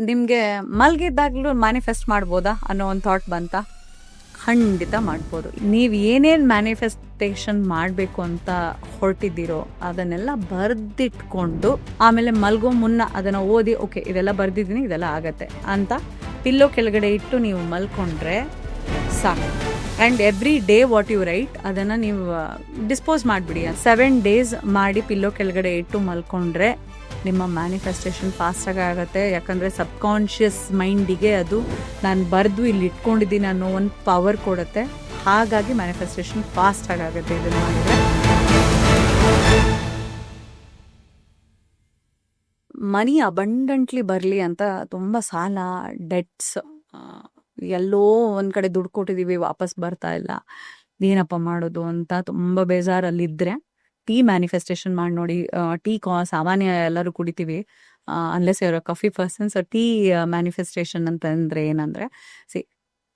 ನಿಮಗೆ ಮಲಗಿದ್ದಾಗಲೂ ಮ್ಯಾನಿಫೆಸ್ಟ್ ಮಾಡ್ಬೋದಾ ಅನ್ನೋ ಒಂದು ಥಾಟ್ ಬಂತ? ಖಂಡಿತ ಮಾಡ್ಬೋದು. ನೀವು ಏನೇನು ಮ್ಯಾನಿಫೆಸ್ಟೇಷನ್ ಮಾಡಬೇಕು ಅಂತ ಹೊರಟಿದ್ದೀರೋ ಅದನ್ನೆಲ್ಲ ಬರೆದಿಟ್ಕೊಂಡು ಆಮೇಲೆ ಮಲ್ಗೋ ಮುನ್ನ ಅದನ್ನು ಓದಿ, ಓಕೆ ಇದೆಲ್ಲ ಬರೆದಿದ್ದೀನಿ, ಇದೆಲ್ಲ ಆಗತ್ತೆ ಅಂತ ಪಿಲ್ಲೋ ಕೆಳಗಡೆ ಇಟ್ಟು ನೀವು ಮಲ್ಕೊಂಡ್ರೆ ಸಾಕು. And every day what you write ಅದನ್ನು ನೀವು ಡಿಸ್ಪೋಸ್ ಮಾಡಿಬಿಡಿ. 7 days ಮಾಡಿ ಪಿಲ್ಲೋ ಕೆಳಗಡೆ ಇಟ್ಟು ಮಲ್ಕೊಂಡ್ರೆ ನಿಮ್ಮ ಮ್ಯಾನಿಫೆಸ್ಟೇಷನ್ ಫಾಸ್ಟಾಗಿ ಆಗುತ್ತೆ. ಯಾಕಂದರೆ ಸಬ್ಕಾನ್ಷಿಯಸ್ ಮೈಂಡಿಗೆ ಅದು ನಾನು ಬರೆದು ಇಲ್ಲಿ ಇಟ್ಕೊಂಡಿದ್ದೀನಿ ಅನ್ನೋ ಒಂದು ಪವರ್ ಕೊಡುತ್ತೆ. ಹಾಗಾಗಿ ಮ್ಯಾನಿಫೆಸ್ಟೇಷನ್ ಫಾಸ್ಟಾಗಿ ಆಗುತ್ತೆ ಇದನ್ನು ಮಾಡಿದರೆ. ಮನಿ ಅಬಂಡೆಂಟ್ಲಿ ಬರಲಿ ಅಂತ ತುಂಬ ಸಾಲ, ಡೆಟ್ಸ್, ಎಲ್ಲೋ ಒಂದು ಕಡೆ ದುಡ್ಡು ಕೊಟ್ಟಿದ್ದೀವಿ ವಾಪಸ್ ಬರ್ತಾ ಇಲ್ಲ, ಏನಪ್ಪ ಮಾಡೋದು ಅಂತ ತುಂಬ ಬೇಜಾರಲ್ಲಿದ್ದರೆ ಟೀ ಮ್ಯಾನಿಫೆಸ್ಟೇಷನ್ ಮಾಡಿ ನೋಡಿ. ಟೀ ಸಾಮಾನ್ಯ ಎಲ್ಲರೂ ಕುಡಿತೀವಿ, ಅನ್ಲೆಸ್ ಇವರ coffee person. So tea manifestation ಅಂತಂದರೆ ಏನಂದರೆ,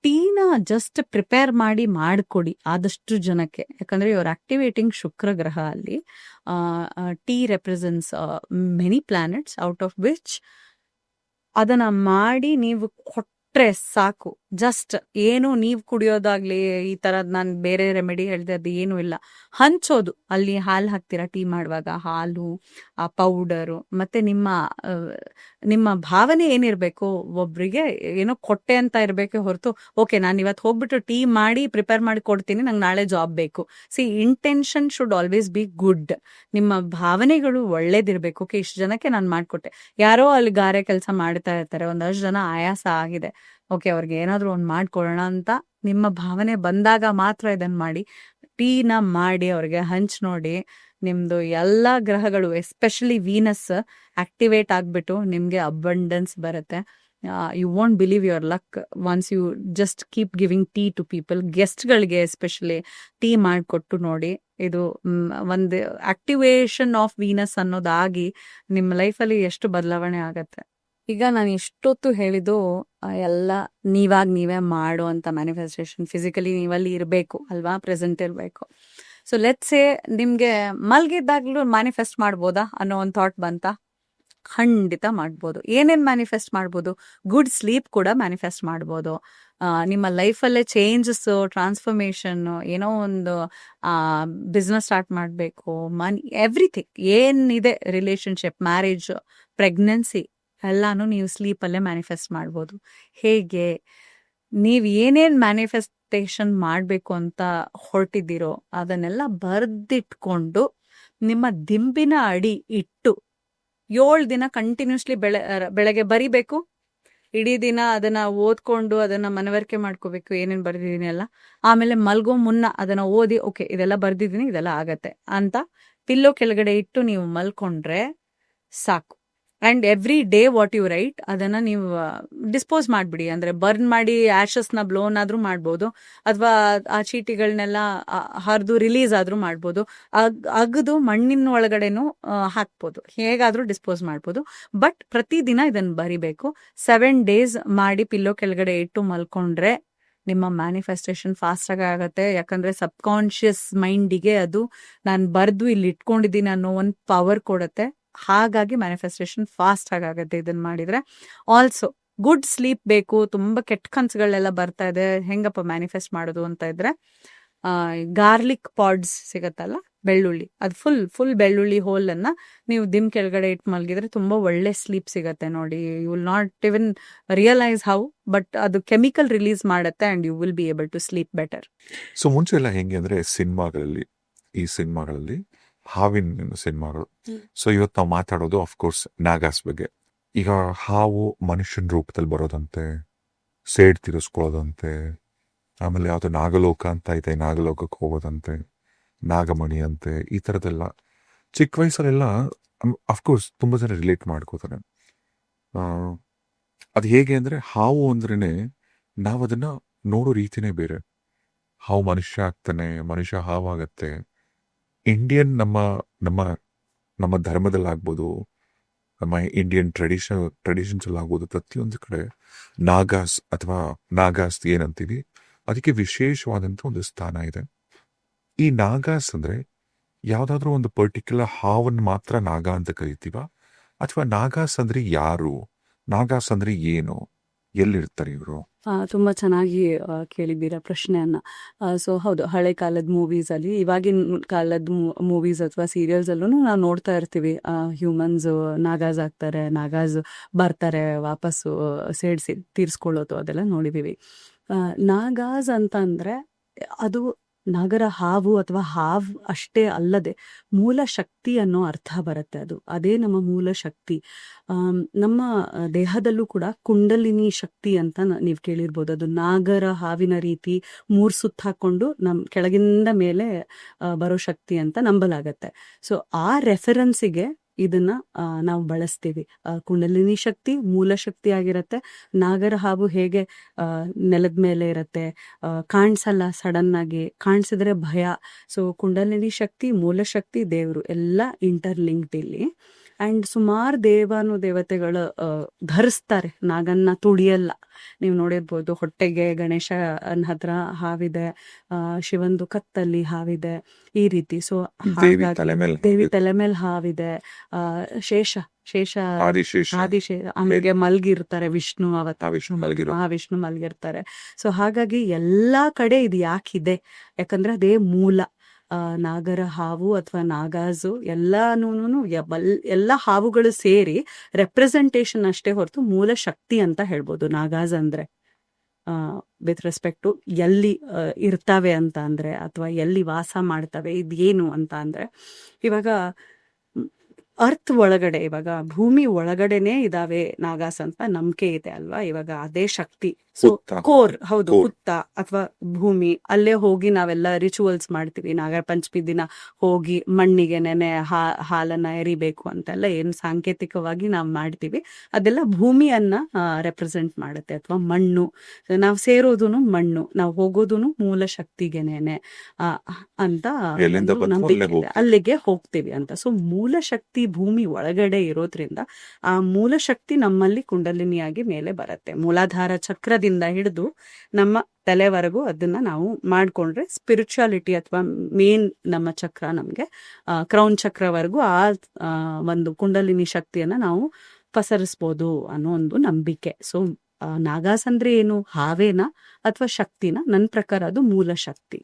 ಟೀನ ಜಸ್ಟ್ ಪ್ರಿಪೇರ್ ಮಾಡಿ ಮಾಡಿಕೊಡಿ ಆದಷ್ಟು ಜನಕ್ಕೆ. ಯಾಕಂದರೆ ಇವ್ರು ಆಕ್ಟಿವೇಟಿಂಗ್ ಶುಕ್ರ ಗ್ರಹ ಅಲ್ಲಿ. Tea represents many planets, out of which ಅದನ್ನು ಮಾಡಿ ನೀವು ಕೊಟ್ಟರೆ ಸಾಕು. ಜಸ್ಟ್ ಏನು ನೀವು ಕುಡಿಯೋದಾಗ್ಲಿ ಈ ಥರದ್ದು ನಾನು ಬೇರೆ ರೆಮಿಡಿ ಹೇಳಿದೆ ಅದು ಏನೂ ಇಲ್ಲ. ಹಂಚೋದು, ಅಲ್ಲಿ ಹಾಲು ಹಾಕ್ತೀರಾ ಟೀ ಮಾಡುವಾಗ, ಹಾಲು, ಆ ಪೌಡರು, ಮತ್ತು ನಿಮ್ಮ ಭಾವನೆ ಏನಿರಬೇಕು, ಒಬ್ರಿಗೆ ಏನೋ ಕೊಟ್ಟೆ ಅಂತ ಇರಬೇಕೆ ಹೊರತು ಓಕೆ ನಾನು ಇವತ್ತು ಹೋಗ್ಬಿಟ್ಟು ಟೀ ಮಾಡಿ ಪ್ರಿಪೇರ್ ಮಾಡಿ ಕೊಡ್ತೀನಿ, ನಂಗೆ ನಾಳೆ ಜಾಬ್ ಬೇಕು. Intention should always be good. ನಿಮ್ಮ ಭಾವನೆಗಳು ಒಳ್ಳೇದಿರಬೇಕು. ಓಕೆ ಇಷ್ಟು ಜನಕ್ಕೆ ನಾನು ಮಾಡಿಕೊಟ್ಟೆ. ಯಾರೋ ಅಲ್ಲಿ ಗಾರೆ ಕೆಲಸ ಮಾಡ್ತಾ ಇರ್ತಾರೆ, ಒಂದಷ್ಟು ಜನ ಆಯಾಸ ಆಗಿದೆ, ಓಕೆ ಅವ್ರಿಗೆ ಏನಾದರೂ ಒಂದು ಮಾಡಿಕೊಡೋಣ ಅಂತ ನಿಮ್ಮ ಭಾವನೆ ಬಂದಾಗ ಮಾತ್ರ ಇದನ್ನು ಮಾಡಿ. ಟೀನ ಮಾಡಿ ಅವ್ರಿಗೆ ಹಂಚಿ ನೋಡಿ. ನಿಮ್ಮದು ಎಲ್ಲ ಗ್ರಹಗಳು ಎಸ್ಪೆಷಲಿ ವೀನಸ್ ಆಕ್ಟಿವೇಟ್ ಆಗಿಬಿಟ್ಟು ನಿಮಗೆ ಅಬಂಡೆನ್ಸ್ ಬರುತ್ತೆ. You won't believe your luck once you just keep giving tea to people. ಗೆಸ್ಟ್ಗಳಿಗೆ ಎಸ್ಪೆಷಲಿ ಟೀ ಮಾಡಿಕೊಟ್ಟು ನೋಡಿ. ಇದು ಒಂದು ಆಕ್ಟಿವೇಶನ್ ಆಫ್ ವೀನಸ್ ಅನ್ನೋದಾಗಿ ನಿಮ್ಮ ಲೈಫಲ್ಲಿ ಎಷ್ಟು ಬದಲಾವಣೆ ಆಗತ್ತೆ. ಈಗ ನಾನು ಇಷ್ಟೊತ್ತು ಹೇಳಿದ್ದು ಎಲ್ಲ ನೀವೇ ಮಾಡುವಂಥ ಮ್ಯಾನಿಫೆಸ್ಟೇಷನ್. ಫಿಸಿಕಲಿ ನೀವಲ್ಲಿ ಇರಬೇಕು ಅಲ್ವಾ, ಪ್ರೆಸೆಂಟ್ ಇರಬೇಕು. ಸೊ ಲೆಟ್ಸ್ ಸೇ ನಿಮಗೆ ಮಲಗಿದ್ದಾಗಲೂ ಮ್ಯಾನಿಫೆಸ್ಟ್ ಮಾಡ್ಬೋದಾ ಅನ್ನೋ ಒಂದು ಥಾಟ್ ಬಂತ? ಖಂಡಿತ ಮಾಡ್ಬೋದು. ಏನೇನು ಮ್ಯಾನಿಫೆಸ್ಟ್ ಮಾಡ್ಬೋದು? ಗುಡ್ ಸ್ಲೀಪ್ ಕೂಡ ಮ್ಯಾನಿಫೆಸ್ಟ್ ಮಾಡ್ಬೋದು. ನಿಮ್ಮ ಲೈಫಲ್ಲೇ ಚೇಂಜಸ್ಸು, ಟ್ರಾನ್ಸ್ಫರ್ಮೇಷನ್ನು, ಏನೋ ಒಂದು ಬಿಸ್ನೆಸ್ ಸ್ಟಾರ್ಟ್ ಮಾಡಬೇಕು, ಮನಿ, ಎವ್ರಿಥಿಂಗ್ ಏನಿದೆ, ರಿಲೇಷನ್ಶಿಪ್, ಮ್ಯಾರೇಜ್, ಪ್ರೆಗ್ನೆನ್ಸಿ ಎಲ್ಲಾನು ನೀವು ಸ್ಲೀಪಲ್ಲೇ ಮ್ಯಾನಿಫೆಸ್ಟ್ ಮಾಡ್ಬೋದು. ಹೇಗೆ? ನೀವು ಏನೇನು ಮ್ಯಾನಿಫೆಸ್ಟೇಷನ್ ಮಾಡಬೇಕು ಅಂತ ಹೊರಟಿದ್ದೀರೋ ಅದನ್ನೆಲ್ಲ ಬರೆದಿಟ್ಕೊಂಡು ನಿಮ್ಮ ದಿಂಬಿನ ಅಡಿ ಇಟ್ಟು 7 ದಿನ ಕಂಟಿನ್ಯೂಸ್ಲಿ ಬೆಳಗ್ಗೆ ಬರಿಬೇಕು. ಇಡೀ ದಿನ ಅದನ್ನು ಓದ್ಕೊಂಡು ಅದನ್ನು ಮನವರಿಕೆ ಮಾಡ್ಕೋಬೇಕು ಏನೇನು ಬರೆದಿದ್ದೀನಿ ಎಲ್ಲ. ಆಮೇಲೆ ಮಲ್ಗೋ ಮುನ್ನ ಅದನ್ನು ಓದಿ, ಓಕೆ ಇದೆಲ್ಲ ಬರೆದಿದ್ದೀನಿ, ಇದೆಲ್ಲ ಆಗತ್ತೆ ಅಂತ ಪಿಲ್ಲೋ ಕೆಳಗಡೆ ಇಟ್ಟು ನೀವು ಮಲ್ಕೊಂಡ್ರೆ ಸಾಕು. And every day what you write ಅದನ್ನು ನೀವು ಡಿಸ್ಪೋಸ್ ಮಾಡಿಬಿಡಿ. ಅಂದರೆ ಬರ್ನ್ ಮಾಡಿ ಆ್ಯಶಸ್ನ ಬ್ಲೋನ್ ಆದರೂ ಮಾಡ್ಬೋದು, ಅಥವಾ ಆ ಚೀಟಿಗಳನ್ನೆಲ್ಲ ಹರಿದು ರಿಲೀಸ್ ಆದರೂ ಮಾಡ್ಬೋದು, ಅಗದು ಮಣ್ಣಿನ ಒಳಗಡೆನೂ ಹಾಕ್ಬೋದು, ಹೇಗಾದರೂ ಡಿಸ್ಪೋಸ್ ಮಾಡ್ಬೋದು. ಬಟ್ ಪ್ರತಿದಿನ ಇದನ್ನು ಬರಿಬೇಕು. 7 days ಮಾಡಿ ಪಿಲ್ಲೋ ಕೆಳಗಡೆ ಇಟ್ಟು ಮಲ್ಕೊಂಡ್ರೆ ನಿಮ್ಮ ಮ್ಯಾನಿಫೆಸ್ಟೇಷನ್ ಫಾಸ್ಟಾಗಿ ಆಗುತ್ತೆ. ಯಾಕಂದರೆ ಸಬ್ಕಾನ್ಷಿಯಸ್ ಮೈಂಡಿಗೆ ಅದು ನಾನು ಬರೆದು ಇಲ್ಲಿ ಇಟ್ಕೊಂಡಿದ್ದೀನಿ ಅನ್ನೋ ಒಂದು ಪವರ್ ಕೊಡುತ್ತೆ. ಹಾಗಾಗಿ ಮ್ಯಾನಿಫೆಸ್ಟೇಷನ್ ಫಾಸ್ಟಾಗಿ ಆಗುತ್ತೆ ಇದನ್ನು ಮಾಡಿದರೆ. ಆಲ್ಸೋ ಗುಡ್ ಸ್ಲೀಪ್ ಬೇಕು. ತುಂಬ ಕೆಟ್ಟ ಕನಸುಗಳೆಲ್ಲ ಬರ್ತಾ ಇದೆ, ಹೆಂಗಪ್ಪ ಮ್ಯಾನಿಫೆಸ್ಟ್ ಮಾಡೋದು ಅಂತ ಇದ್ದರೆ, ಗಾರ್ಲಿಕ್ ಪಾಡ್ಸ್ ಸಿಗತ್ತಲ್ಲ, ಬೆಳ್ಳುಳ್ಳಿ, ಅದು ಫುಲ್ ಬೆಳ್ಳುಳ್ಳಿ ಹೋಲನ್ನು ನೀವು ದಿಮ್ ಕೆಳಗಡೆ ಇಟ್ಟು ಮಲಗಿದ್ರೆ ತುಂಬ ಒಳ್ಳೆ ಸ್ಲೀಪ್ ಸಿಗುತ್ತೆ ನೋಡಿ. You will not even realise how, but ಅದು ಕೆಮಿಕಲ್ ರಿಲೀಸ್ ಮಾಡುತ್ತೆ and you will be able to sleep better. So ಮುಂಚೆ ಎಲ್ಲ ಹೆಂಗೆ ಅಂದರೆ ಈ ಸಿನಿಮಾಗಳಲ್ಲಿ ಹಾವಿನ ಸಿನಿಮಾಗಳು. ಸೊ ಇವತ್ತು ನಾವು ಮಾತಾಡೋದು ಅಫ್ಕೋರ್ಸ್ ನಾಗಾಸ್ ಬಗ್ಗೆ. ಈಗ ಹಾವು ಮನುಷ್ಯನ ರೂಪದಲ್ಲಿ ಬರೋದಂತೆ, ಸೇಡ್ ತೀರಿಸ್ಕೊಳ್ಳೋದಂತೆ, ಆಮೇಲೆ ಯಾವುದು ನಾಗಲೋಕ ಅಂತ ಇದೆ, ನಾಗಲೋಕಕ್ಕೆ ಹೋಗೋದಂತೆ, ನಾಗಮಣಿ ಅಂತೆ, ಈ ಥರದ್ದೆಲ್ಲ ಚಿಕ್ಕ ವಯಸ್ಸಲ್ಲೆಲ್ಲ ಅಫ್ಕೋರ್ಸ್ ತುಂಬ ಜನ ರಿಲೇಟ್ ಮಾಡ್ಕೋತಾರೆ. ಅದು ಹೇಗೆ ಅಂದರೆ, ಹಾವು ಅಂದ್ರೇ ನಾವು ಅದನ್ನು ನೋಡೋ ರೀತಿನೇ ಬೇರೆ. ಹಾವು ಮನುಷ್ಯ ಆಗ್ತಾನೆ, ಮನುಷ್ಯ ಹಾವಾಗತ್ತೆ. ಇಂಡಿಯನ್ ನಮ್ಮ ಧರ್ಮದಲ್ಲಿ ಆಗ್ಬೋದು, ನಮ್ಮ ಇಂಡಿಯನ್ ಟ್ರೆಡಿಷನ್ಸಲ್ಲಿ ಆಗ್ಬೋದು, ಪ್ರತಿಯೊಂದು ಕಡೆ ನಾಗಾಸ್ ಏನಂತೀವಿ, ಅದಕ್ಕೆ ವಿಶೇಷವಾದಂಥ ಒಂದು ಸ್ಥಾನ ಇದೆ. ಈ ನಾಗಾಸ್ ಅಂದರೆ ಯಾವುದಾದ್ರೂ ಒಂದು ಪರ್ಟಿಕ್ಯುಲರ್ ಹಾವನ್ನು ಮಾತ್ರ ನಾಗ ಅಂತ ಕರಿತೀವ, ಅಥವಾ ನಾಗಾಸ್ ಅಂದರೆ ಯಾರು ನಾಗಾಸ್ ಅಂದ್ರೆ ಏನು, ಎಲ್ಲಿರ್ತಾರೆ ಇವರು? ತುಂಬ ಚೆನ್ನಾಗಿ ಕೇಳಿದ್ದೀರಾ ಪ್ರಶ್ನೆಯನ್ನ. ಸೊ ಹೌದು, ಹಳೆ ಕಾಲದ ಮೂವೀಸಲ್ಲಿ, ಇವಾಗಿನ ಕಾಲದ ಮೂವೀಸ್ ಅಥವಾ ಸೀರಿಯಲ್ಸಲ್ಲೂ ನಾವು ನೋಡ್ತಾ ಇರ್ತೀವಿ. ಹ್ಯೂಮನ್ಸ್ ನಾಗಾಸ್ ಆಗ್ತಾರೆ, ನಾಗಾಸ್ ಬರ್ತಾರೆ ವಾಪಸ್ಸು ಸೇಡ್ಸಿ ತೀರ್ಸ್ಕೊಳ್ಳೋದು, ಅದೆಲ್ಲ ನೋಡಿದ್ದೀವಿ. ನಾಗಾಸ್ ಅಂತ ಅಂದರೆ ಅದು ನಾಗರ ಹಾವು ಅಥವಾ ಹಾವ್ ಅಷ್ಟೇ ಅಲ್ಲದೆ ಮೂಲ ಶಕ್ತಿ ಅನ್ನೋ ಅರ್ಥ ಬರುತ್ತೆ. ಅದೇ ನಮ್ಮ ಮೂಲ ಶಕ್ತಿ. ನಮ್ಮ ದೇಹದಲ್ಲೂ ಕೂಡ ಕುಂಡಲಿನಿ ಶಕ್ತಿ ಅಂತ ನೀವು ಕೇಳಿರ್ಬೋದು. ಅದು ನಾಗರ ಹಾವಿನ ರೀತಿ 3 ಸುತ್ತು ಹಾಕೊಂಡು ಕೆಳಗಿಂದ ಮೇಲೆ ಬರೋ ಶಕ್ತಿ ಅಂತ ನಂಬಲಾಗತ್ತೆ. ಸೊ ಆ ರೆಫರೆನ್ಸಿಗೆ ಇದನ್ನ ನಾವು ಬಳಸ್ತೀವಿ. ಕುಂಡಲಿನಿ ಶಕ್ತಿ ಮೂಲ ಶಕ್ತಿ ಆಗಿರತ್ತೆ. ನಾಗರ ಹಾವು ಹೇಗೆ ನೆಲದ ಮೇಲೆ ಇರತ್ತೆ, ಕಾಣಿಸಲ್ಲ, ಸಡನ್ ಆಗಿ ಕಾಣಿಸಿದ್ರೆ ಭಯ. ಸೊ ಕುಂಡಲಿನಿ ಶಕ್ತಿ, ಮೂಲ ಶಕ್ತಿ, ದೇವರು ಎಲ್ಲ ಇಂಟರ್ಲಿಂಕ್ಡ್ ಇಲ್ಲಿ. ಅಂಡ್ ಸುಮಾರು ದೇವತೆಗಳು ಧರಿಸ್ತಾರೆ ನಾಗನ್ನ, ತುಳಿಯಲ್ಲ. ನೀವು ನೋಡಿರ್ಬೋದು, ಹೊಟ್ಟೆಗೆ ಗಣೇಶನ ಹತ್ರ ಹಾವಿದೆ, ಶಿವಂದು ಕತ್ತಲ್ಲಿ ಹಾವಿದೆ, ಈ ರೀತಿ. ಸೊ ದೇವಿ ತಲೆ ಮೇಲೆ ದೇವಿ ತಲೆ ಮೇಲೆ ಹಾವಿದೆ. ಶೇಷ ಆದಿಶೇಷ. ಆಮೇಲೆ ಮಲ್ಗಿರ್ತಾರೆ ವಿಷ್ಣು ವಿಷ್ಣು ಮಲ್ಗಿರ್ತಾರೆ. ಸೊ ಹಾಗಾಗಿ ಎಲ್ಲಾ ಕಡೆ ಇದು ಯಾಕಿದೆ, ಯಾಕಂದ್ರೆ ಅದೇ ಮೂಲ. ನಾಗರ ಹಾವು ಅಥವಾ ನಾಗಾಸು ಎಲ್ಲಾನು ಎಲ್ಲ ಹಾವುಗಳು ಸೇರಿ ರೆಪ್ರೆಸೆಂಟೇಷನ್ ಅಷ್ಟೇ ಹೊರತು ಮೂಲ ಶಕ್ತಿ ಅಂತ ಹೇಳ್ಬೋದು ನಾಗಾಸ್ ಅಂದ್ರೆ. ವಿತ್ ರೆಸ್ಪೆಕ್ಟ್ ಟು ಎಲ್ಲಿ ಇರ್ತವೆ ಅಂತ ಅಂದ್ರೆ, ಅಥವಾ ಎಲ್ಲಿ ವಾಸ ಮಾಡ್ತವೆ, ಇದೇನು ಅಂತ ಅಂದ್ರೆ, ಇವಾಗ ಅರ್ತ್ ಒಳಗಡೆ, ಇವಾಗ ಭೂಮಿ ಒಳಗಡೆನೆ ಇದಾವೆ ನಾಗಾಸ್ ಅಂತ ನಂಬಿಕೆ ಇದೆ ಅಲ್ವಾ. ಇವಾಗ ಅದೇ ಶಕ್ತಿ. ಸೊ ಕೋರ್, ಹೌದು, ಹುತ್ತ ಅಥವಾ ಭೂಮಿ, ಅಲ್ಲೇ ಹೋಗಿ ನಾವೆಲ್ಲ ರಿಚುವಲ್ಸ್ ಮಾಡ್ತೀವಿ. ನಾಗರ ಪಂಚಮಿ ದಿನ ಹೋಗಿ ಮಣ್ಣಿಗೆ ನೆನೆ ಹಾಲನ್ನ ಎರಿಬೇಕು ಅಂತೆಲ್ಲ ಏನ್ ಸಾಂಕೇತಿಕವಾಗಿ ನಾವು ಮಾಡ್ತೀವಿ, ಅದೆಲ್ಲ ಭೂಮಿಯನ್ನ ರೆಪ್ರೆಸೆಂಟ್ ಮಾಡುತ್ತೆ. ಅಥವಾ ಮಣ್ಣು, ನಾವು ಸೇರೋದೂನು ಮಣ್ಣು, ನಾವು ಹೋಗೋದೂನು ಮೂಲ ಶಕ್ತಿಗೆನೇನೆ ಅಂತ ನಂಬಿಕೆ ಇದೆ. ಅಲ್ಲಿಗೆ ಹೋಗ್ತೀವಿ ಅಂತ. ಸೊ ಮೂಲ ಶಕ್ತಿ ಭೂಮಿ ಒಳಗಡೆ ಇರೋದ್ರಿಂದ ಆ ಮೂಲ ಶಕ್ತಿ ನಮ್ಮಲ್ಲಿ ಕುಂಡಲಿನಿಯಾಗಿ ಮೇಲೆ ಬರುತ್ತೆ. ಮೂಲಾಧಾರ ಚಕ್ರದಿಂದ ಹಿಡಿದು ನಮ್ಮ ತಲೆವರೆಗೂ ಅದನ್ನ ನಾವು ಮಾಡ್ಕೊಂಡ್ರೆ ಸ್ಪಿರಿಚುಯಾಲಿಟಿ ಅಥವಾ ಮೇನ್ ನಮ್ಮ ಚಕ್ರ, ನಮ್ಗೆ ಕ್ರೌನ್ ಚಕ್ರವರೆಗೂ ಆ ಒಂದು ಕುಂಡಲಿನಿ ಶಕ್ತಿಯನ್ನ ನಾವು ಪಸರಿಸ್ಬೋದು ಅನ್ನೋ ಒಂದು ನಂಬಿಕೆ. ಸೊ ನಾಗಾಸ್ ಅಂದ್ರೆ ಏನು, ಹಾವೇನಾ ಅಥವಾ ಶಕ್ತಿನ? ನನ್ನ ಪ್ರಕಾರ ಅದು ಮೂಲ ಶಕ್ತಿ.